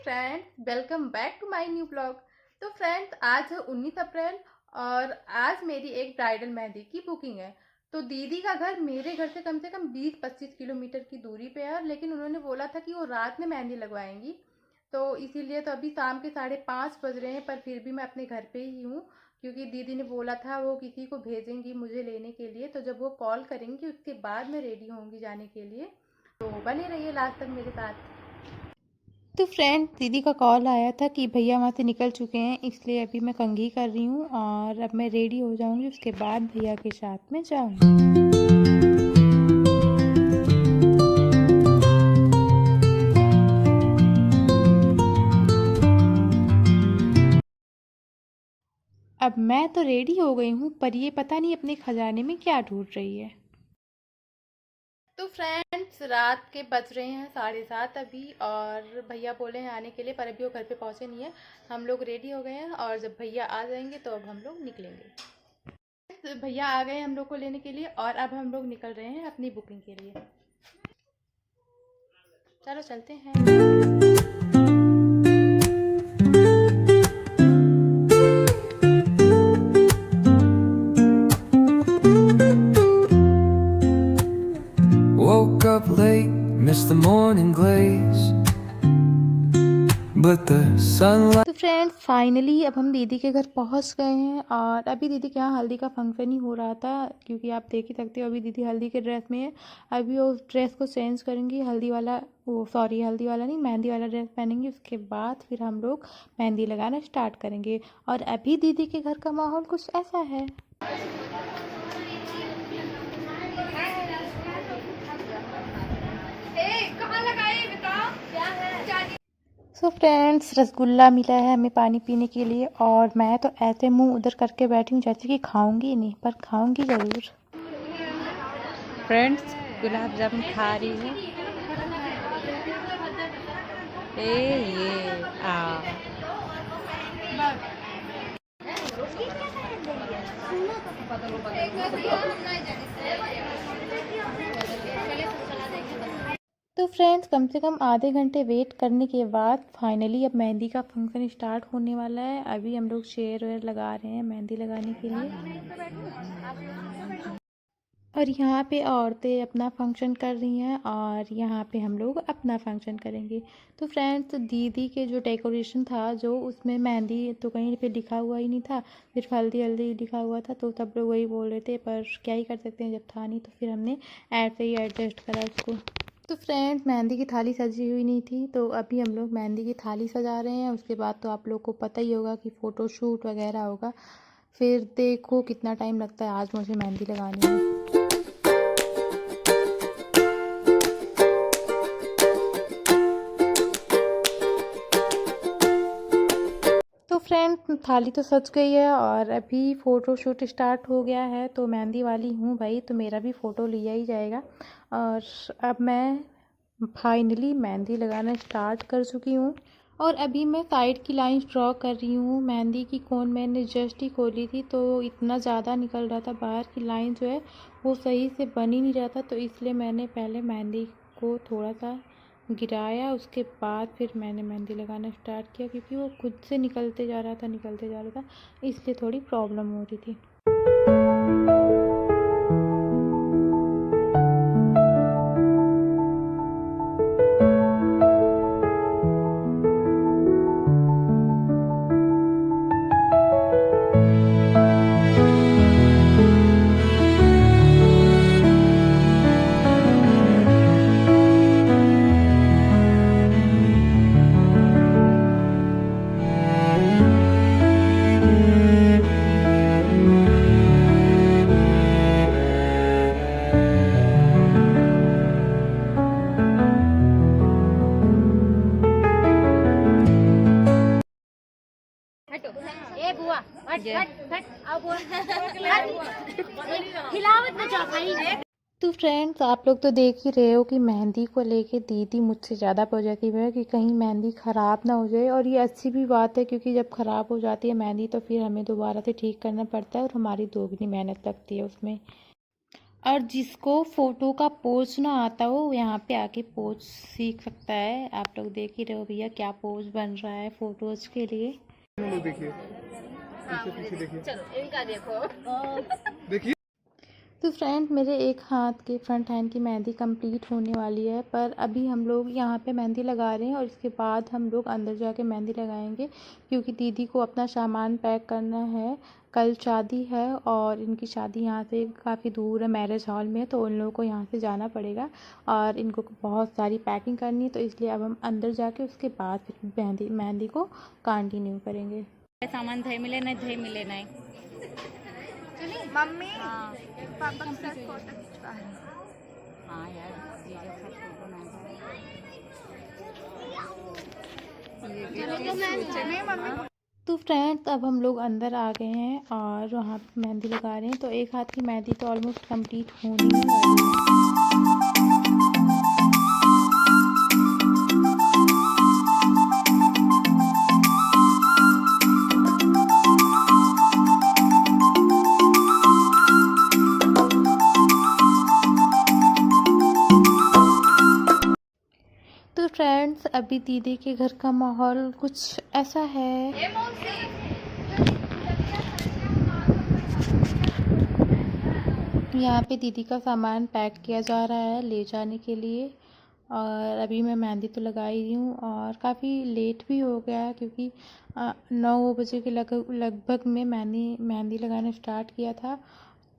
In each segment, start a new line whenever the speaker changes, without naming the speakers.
Friends, welcome back to my new blog. तो friends, आज है 19 अप्रैल और आज मेरी एक ब्राइडल मेहंदी की बुकिंग है। तो दीदी का घर मेरे घर से कम 20-25 किलोमीटर की दूरी पे है, लेकिन उन्होंने बोला था कि वो रात में मेहंदी लगवाएंगी। तो इसीलिए तो अभी शाम के 5:30 बज रहे हैं, पर फिर भी मैं अपने घर पे ही हूँ, क्योंकि दीदी ने बोला था वो किसी को भेजेंगी मुझे लेने के लिए। तो जब वो कॉल करेंगी उसके बाद मैं रेडी होंगी जाने के लिए। तो बने रहिए लास्ट तक मेरे साथ। तो फ्रेंड, दीदी का कॉल आया था कि भैया वहाँ से निकल चुके हैं, इसलिए अभी मैं कंघी कर रही हूँ और अब मैं रेडी हो जाऊँगी, उसके बाद भैया के साथ में जाऊँगी। अब मैं तो रेडी हो गई हूँ, पर ये पता नहीं अपने खजाने में क्या ढूंढ रही है। तो फ्रेंड्स, रात के बज रहे हैं 7:30 अभी, और भैया बोले हैं आने के लिए, पर अभी वो घर पे पहुँचे नहीं है। हम लोग रेडी हो गए हैं और जब भैया आ जाएंगे तो अब हम लोग निकलेंगे। तो भैया आ गए हम लोग को लेने के लिए और अब हम लोग निकल रहे हैं अपनी बुकिंग के लिए। चलो चलते हैं।
Woke up late, missed the morning glaze, but the sunlight.
तो फ्रेंड्स, फाइनली अब हम दीदी के घर पहुंच गए हैं और अभी दीदी के यहाँ हल्दी का फंक्शन ही हो रहा था, क्योंकि आप देख ही सकते हो अभी दीदी हल्दी के ड्रेस में है। अभी वो ड्रेस को चेंज करेंगी, हल्दी वाला हल्दी वाला नहीं, मेहंदी वाला ड्रेस पहनेंगी। उसके बाद फिर हम लोग मेहंदी लगाना स्टार्ट करेंगे। और अभी दीदी के घर का माहौल कुछ ऐसा है। सो फ्रेंड्स, रसगुल्ला मिला है हमें पानी पीने के लिए, और मैं तो ऐसे मुंह उधर करके बैठी हूँ जैसे कि खाऊंगी नहीं, पर खाऊंगी ज़रूर।
फ्रेंड्स, गुलाब जामुन खा रही हूँ। ये आ
तो फ्रेंड्स, कम से कम आधे घंटे वेट करने के बाद फाइनली अब मेहंदी का फंक्शन स्टार्ट होने वाला है। अभी हम लोग चेयर वेयर लगा रहे हैं मेहंदी लगाने के लिए, और यहाँ पे औरतें अपना फंक्शन कर रही हैं और यहाँ पे हम लोग अपना फंक्शन करेंगे। तो फ्रेंड्स, दीदी के जो डेकोरेशन था, जो उसमें मेहंदी तो कहीं पे लिखा हुआ ही नहीं था, सिर्फ हल्दी हल्दी लिखा हुआ था। तो सब लोग वही बोल रहे थे, पर क्या ही कर सकते हैं जब था नहीं, तो फिर हमने ऐसे ही एडजस्ट करा उसको। तो फ्रेंड्स, मेहंदी की थाली सजी हुई नहीं थी, तो अभी हम लोग मेहंदी की थाली सजा रहे हैं। उसके बाद तो आप लोग को पता ही होगा कि फ़ोटो शूट वगैरह होगा। फिर देखो कितना टाइम लगता है आज मुझे मेहंदी लगाने में। तो फ्रेंड्स, थाली तो सज गई है और अभी फ़ोटो शूट स्टार्ट हो गया है। तो मेहंदी वाली हूँ भाई, तो मेरा भी फ़ोटो लिया ही जाएगा। और अब मैं फाइनली मेहंदी लगाना स्टार्ट कर चुकी हूँ, और अभी मैं साइड की लाइन ड्रॉ कर रही हूँ। मेहंदी की कोन मैंने जस्ट ही खोली थी, तो इतना ज़्यादा निकल रहा था, बाहर की लाइन जो है वो सही से बन ही नहीं रहा था। तो इसलिए मैंने पहले मेहंदी को थोड़ा सा गिराया, उसके बाद फिर मैंने मेहंदी लगाना स्टार्ट किया, क्योंकि वो खुद से निकलते जा रहा था, इसलिए थोड़ी प्रॉब्लम हो रही थी।
ए बुआ हट हट हट आओ बुआ खिलावत ना जा भाई।
तो फ्रेंड्स, आप लोग तो देख ही रहे हो कि मेहंदी को लेके दीदी मुझसे ज़्यादा पॉजिटिव है कि कहीं मेहंदी ख़राब ना हो जाए। और ये अच्छी भी बात है, क्योंकि जब ख़राब हो जाती है मेहंदी तो फिर हमें दोबारा से ठीक करना पड़ता है और हमारी दोगुनी मेहनत लगती है उसमें। और जिसको फोटो का पोज ना आता हो यहाँ पे आके पोज सीख सकता है। आप लोग देख ही रहे हो भैया क्या पोज बन रहा है फोटोज के लिए।
देखिए पीछे देखिए,
चलो इनका देखो।
देखिए।
तो फ्रेंड मेरे एक हाथ के फ्रंट हैंड की मेहंदी कंप्लीट होने वाली है, पर अभी हम लोग यहाँ पे मेहंदी लगा रहे हैं और इसके बाद हम लोग अंदर जाके मेहंदी लगाएंगे, क्योंकि दीदी को अपना सामान पैक करना है। कल शादी है और इनकी शादी यहाँ से काफ़ी दूर है, मैरिज हॉल में, तो उन लोगों को यहाँ से जाना पड़ेगा और इनको बहुत सारी पैकिंग करनी है। तो इसलिए अब हम अंदर जाके उसके बाद फिर मेहंदी को कंटिन्यू करेंगे।
सामान धय मिले नहीं
मम्मी
हाँ
पापा के साथ फोटो खिंचवा रहे हैं।
हाँ यार जीजा का फोटो ना
तो फ्रेंड्स अब हम लोग अंदर आ गए हैं और वहाँ पे मेहंदी लगा रहे हैं। तो एक हाथ की मेहंदी तो ऑलमोस्ट कंप्लीट होने ही वाली है। तो फ्रेंड्स अभी दीदी के घर का माहौल कुछ ऐसा है। यहाँ पे दीदी का सामान पैक किया जा रहा है ले जाने के लिए, और अभी मैं मेहंदी तो लगा ही रही हूँ और काफ़ी लेट भी हो गया है, क्योंकि 9 बजे के लगभग में मेहंदी लगाना स्टार्ट किया था।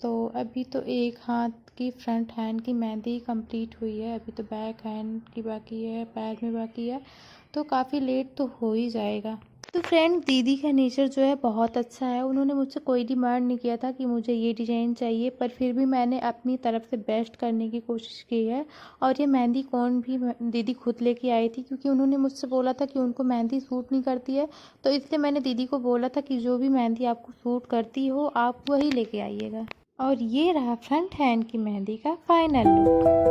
तो अभी तो एक हाथ की फ्रंट हैंड की मेहंदी कंप्लीट हुई है, अभी तो बैक हैंड की बाकी है, पैर में बाकी है, तो काफ़ी लेट तो हो ही जाएगा। तो फ्रेंड दीदी का नेचर जो है बहुत अच्छा है। उन्होंने मुझसे कोई डिमांड नहीं किया था कि मुझे ये डिज़ाइन चाहिए, पर फिर भी मैंने अपनी तरफ से बेस्ट करने की कोशिश की है। और ये मेहंदी कौन भी दीदी खुद लेके आई थी, क्योंकि उन्होंने मुझसे बोला था कि उनको मेहंदी सूट नहीं करती है, तो इसलिए मैंने दीदी को बोला था कि जो भी मेहंदी आपको सूट करती हो आप वही लेके आइएगा। और ये रहा फ्रंट हैंड की मेहंदी का फाइनल लुक।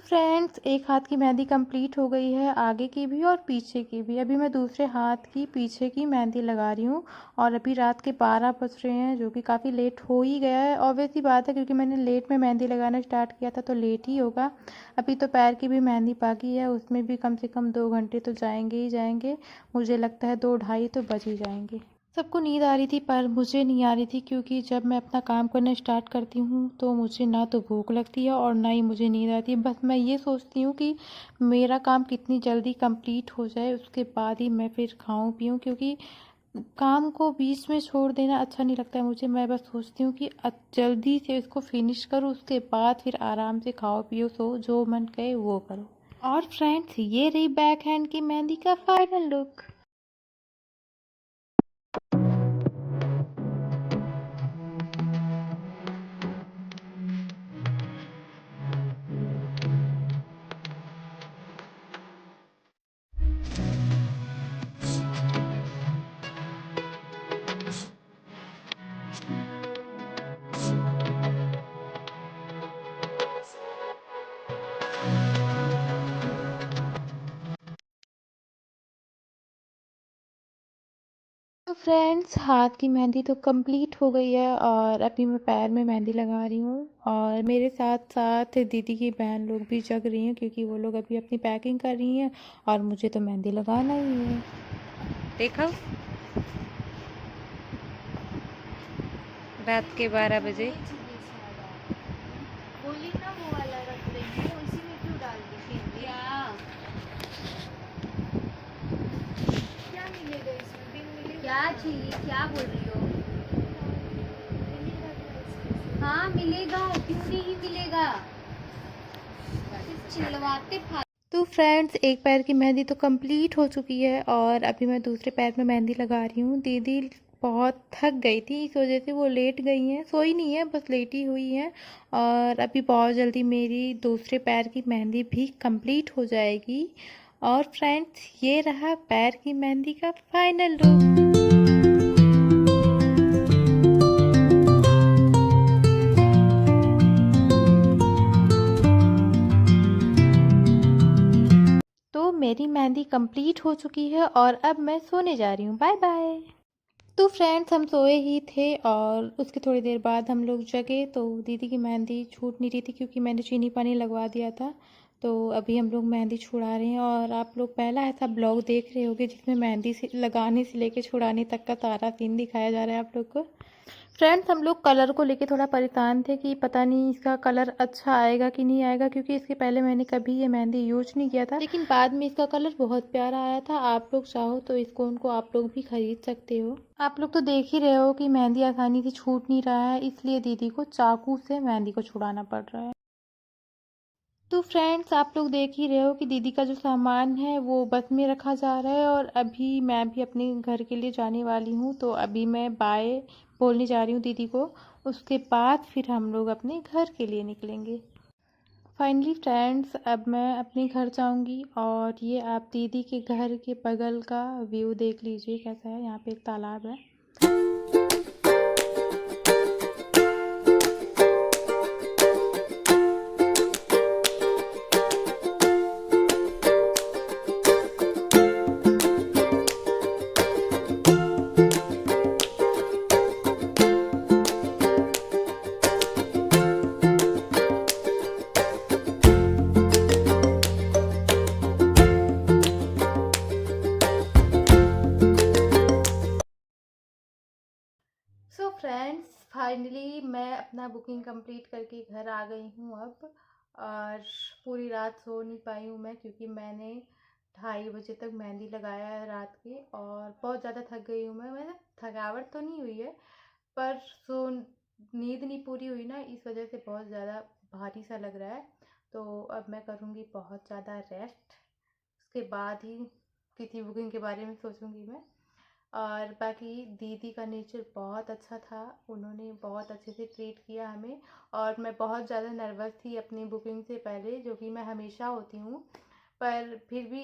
फ्रेंड्स एक हाथ की मेहंदी कंप्लीट हो गई है, आगे की भी और पीछे की भी। अभी मैं दूसरे हाथ की पीछे की मेहंदी लगा रही हूँ और अभी रात के 12 बज रहे हैं, जो कि काफ़ी लेट हो ही गया है। ऑब्वियस सी बात है, क्योंकि मैंने लेट में मेहंदी लगाना स्टार्ट किया था तो लेट ही होगा। अभी तो पैर की भी मेहंदी बाकी है, उसमें भी कम से कम 2 घंटे तो जाएंगे ही जाएंगे। मुझे लगता है 2-2:30 तो बज ही जाएंगे। सबको नींद आ रही थी पर मुझे नहीं आ रही थी, क्योंकि जब मैं अपना काम करना स्टार्ट करती हूँ तो मुझे ना तो भूख लगती है और ना ही मुझे नींद आती है। बस मैं ये सोचती हूँ कि मेरा काम कितनी जल्दी कंप्लीट हो जाए, उसके बाद ही मैं फिर खाऊं पीऊँ, क्योंकि काम को बीच में छोड़ देना अच्छा नहीं लगता है मुझे। मैं बस सोचती हूँ कि जल्दी से इसको फिनिश करूँ, उसके बाद फिर आराम से खाओ पियो, सो जो मन करे वो करो। और फ्रेंड्स ये रही बैक हैंड की मेहंदी का फाइनल लुक। तो फ्रेंड्स हाथ की मेहंदी तो कंप्लीट हो गई है और अभी मैं पैर में मेहंदी लगा रही हूँ, और मेरे साथ साथ दीदी की बहन लोग भी जग रही हैं, क्योंकि वो लोग अभी अपनी पैकिंग कर रही हैं और मुझे तो मेहंदी लगाना ही है।
देखो रात के 12 बजे
बोली ना वो वाला रख देंगे, उसी में क्यों डाल दी फिर? क्या मिलेगा इसमें? बिल मिलेगा? क्या चाहिए? क्या बोल रही हो? हाँ मिलेगा, क्यों नहीं मिलेगा? चिल्लवाते
तो फ्रेंड्स एक पैर की मेहंदी तो कंप्लीट हो चुकी है और अभी मैं दूसरे पैर में मेहंदी लगा रही हूँ। दीदी बहुत थक गई थी, इस वजह से वो लेट गई हैं, सोई नहीं है, बस लेटी हुई हैं। और अभी बहुत जल्दी मेरी दूसरे पैर की मेहंदी भी कंप्लीट हो जाएगी। और फ्रेंड्स ये रहा पैर की मेहंदी का फाइनल लुक। मेरी मेहंदी कंप्लीट हो चुकी है और अब मैं सोने जा रही हूँ। Bye bye. तो फ्रेंड्स हम सोए ही थे और उसके थोड़ी देर बाद हम लोग जगे तो दीदी की मेहंदी छूट नहीं रही थी क्योंकि मैंने चीनी पानी लगवा दिया था। तो अभी हम लोग मेहंदी छुड़ा रहे हैं और आप लोग पहला ऐसा ब्लॉग देख रहे होंगे जिसमें मेहंदी से लगाने से लेके छुड़ाने तक का सारा सीन दिखाया जा रहा है आप लोग को। फ्रेंड्स हम लोग कलर को लेके थोड़ा परेशान थे कि पता नहीं इसका कलर अच्छा आएगा कि नहीं आएगा, क्योंकि इसके पहले मैंने कभी ये मेहंदी यूज नहीं किया था, लेकिन बाद में इसका कलर बहुत प्यारा आया था। आप लोग चाहो तो इसको उनको आप लोग भी खरीद सकते हो। आप लोग तो देख ही रहे हो कि मेहंदी आसानी से छूट नहीं रहा है, इसलिए दीदी को चाकू से मेहंदी को छुड़ाना पड़ रहा है। तो फ्रेंड्स आप लोग देख ही रहे हो कि दीदी का जो सामान है वो बस में रखा जा रहा है और अभी मैं भी अपने घर के लिए जाने वाली हूँ। तो अभी मैं बाय बोलने जा रही हूँ दीदी को, उसके बाद फिर हम लोग अपने घर के लिए निकलेंगे। फाइनली फ्रेंड्स अब मैं अपने घर जाऊंगी और ये आप दीदी के घर के बगल का व्यू देख लीजिए कैसा है। यहाँ पे एक तालाब है। सो फ्रेंड्स फाइनली मैं अपना बुकिंग कंप्लीट करके घर आ गई हूँ अब, और पूरी रात सो नहीं पाई हूँ मैं क्योंकि मैंने 2:30 बजे तक मेहंदी लगाया है रात के और बहुत ज़्यादा थक गई हूँ मैं थकावट तो नहीं हुई है पर नींद नहीं पूरी हुई ना, इस वजह से बहुत ज़्यादा भारी सा लग रहा है। तो अब मैं करूँगी बहुत ज़्यादा रेस्ट, उसके बाद ही किसी बुकिंग के बारे में सोचूंगी मैं। और बाकी दीदी का नेचर बहुत अच्छा था, उन्होंने बहुत अच्छे से ट्रीट किया हमें। और मैं बहुत ज़्यादा नर्वस थी अपनी बुकिंग से पहले, जो कि मैं हमेशा होती हूँ, पर फिर भी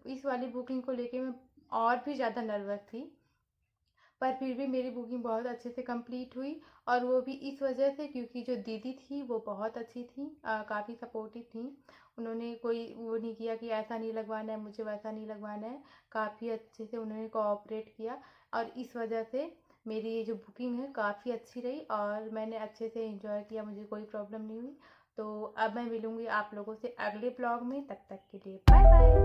इस वाली बुकिंग को लेके मैं और भी ज़्यादा नर्वस थी। पर फिर भी मेरी बुकिंग बहुत अच्छे से कंप्लीट हुई और वो भी इस वजह से क्योंकि जो दीदी थी वो बहुत अच्छी थी, काफ़ी सपोर्टिव थी। उन्होंने कोई वो नहीं किया कि ऐसा नहीं लगवाना है मुझे, वैसा नहीं लगवाना है, काफ़ी अच्छे से उन्होंने कोऑपरेट किया और इस वजह से मेरी ये जो बुकिंग है काफ़ी अच्छी रही और मैंने अच्छे से एंजॉय किया, मुझे कोई प्रॉब्लम नहीं हुई। तो अब मैं मिलूँगी आप लोगों से अगले ब्लॉग में, तब तक के लिए बाय बाय।